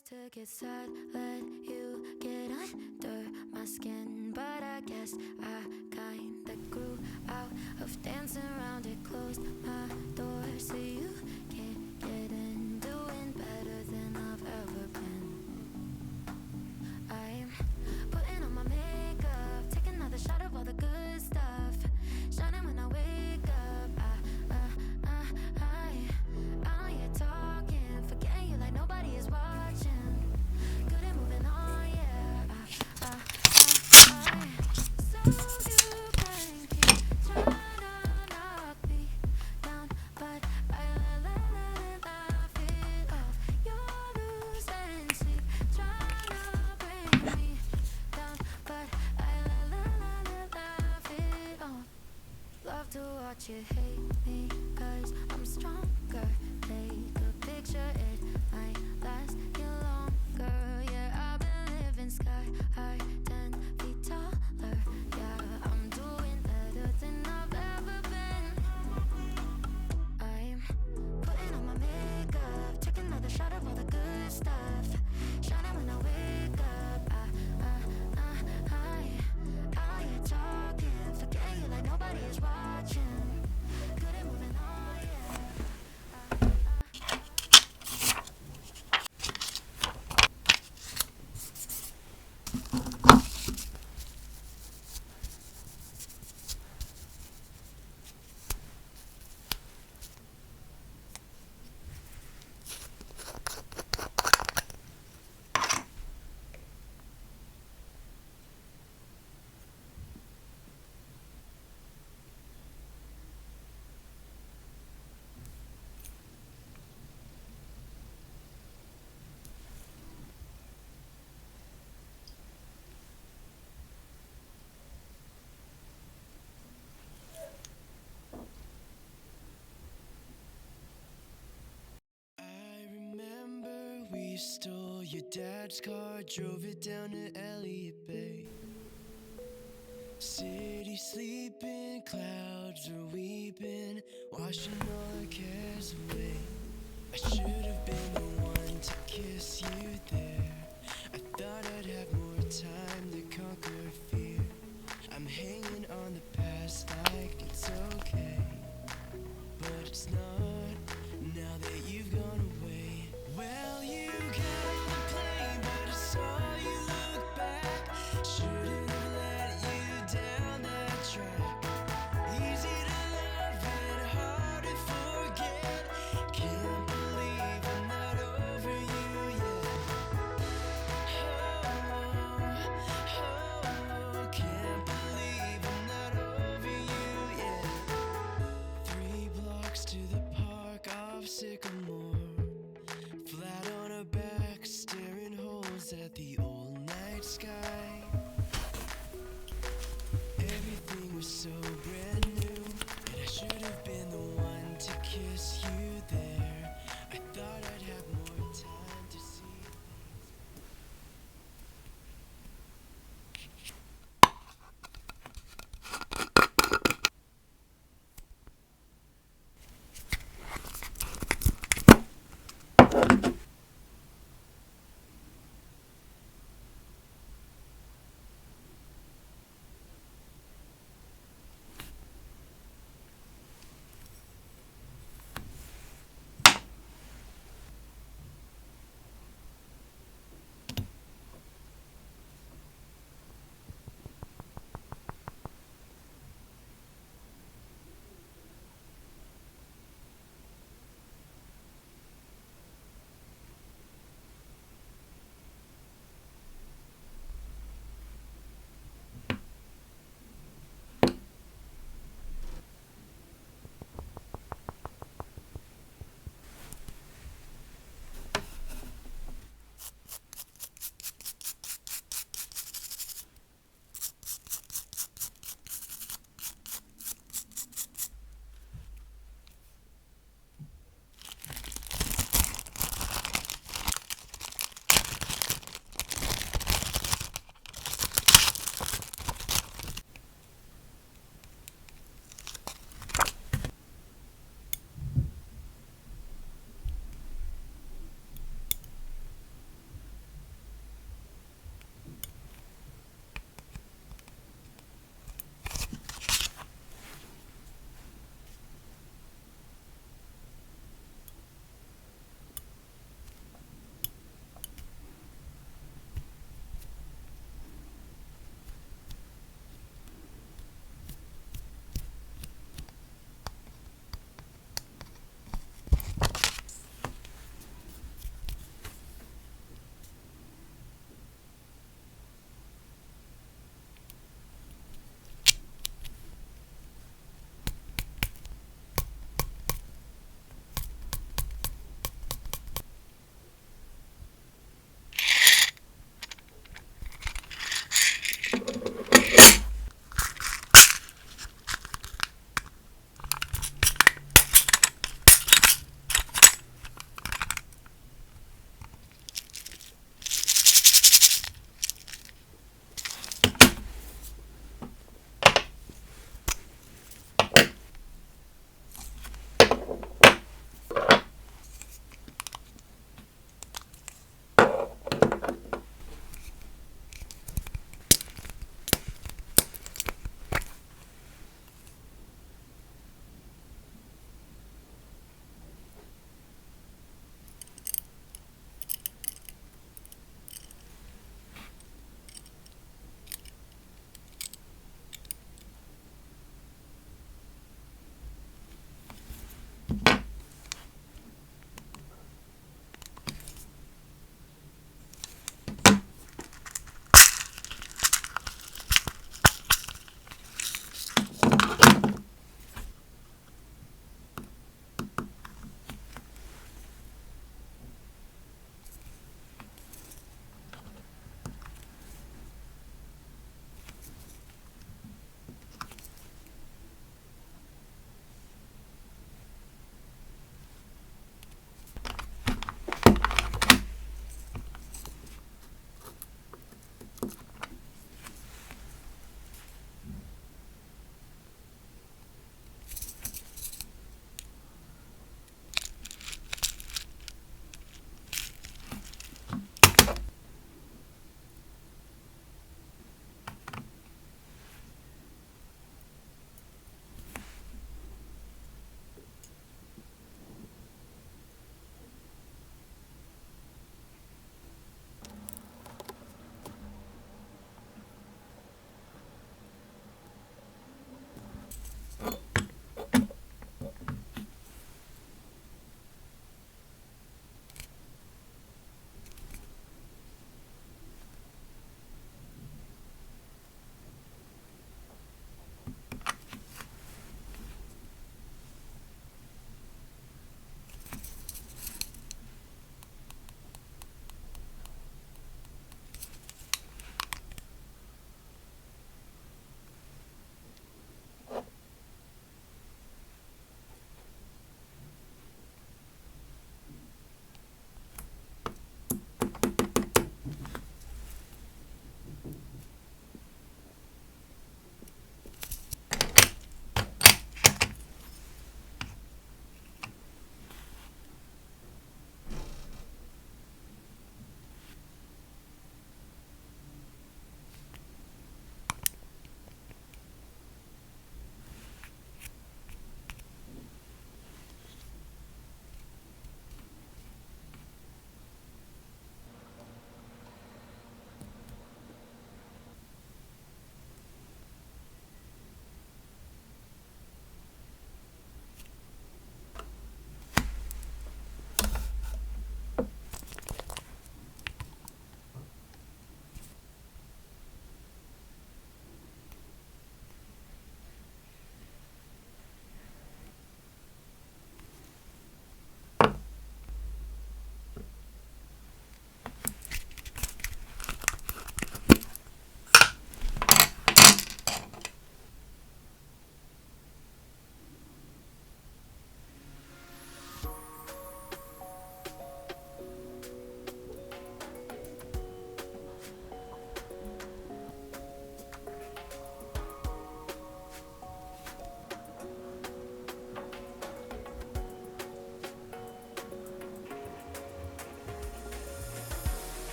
used to get sad, let you get under my skin, but I guess I kinda grew out of dancing around it. Closed my door so you can't get in. Doing better than I've ever been. I'm putting on my makeup, taking another shot of all the good stuff, shining when I wake up. I ain't talking, forgetting you like nobody is watching. Good at moving on, yeah. So you can keep trying to knock me down, but I laugh it off. You're losing sleep, trying to bring me down, but I laugh it off. Love to watch you hate me, 'cause I'm stronger. Take a picture, it might last you longer. Yeah, I've been living sky high, 10 feet taller. Yeah, I'm doing better than I've ever been. I'm putting on my makeup, taking another shot of all the good stuff, shining when I wake up. I ain't talking, forgetting you like nobody is watching. Good at moving on, yeah. I remember we stole your dad's car, drove it down to Elliott Bay. City sleeping, clouds are weeping, washing all our cares away.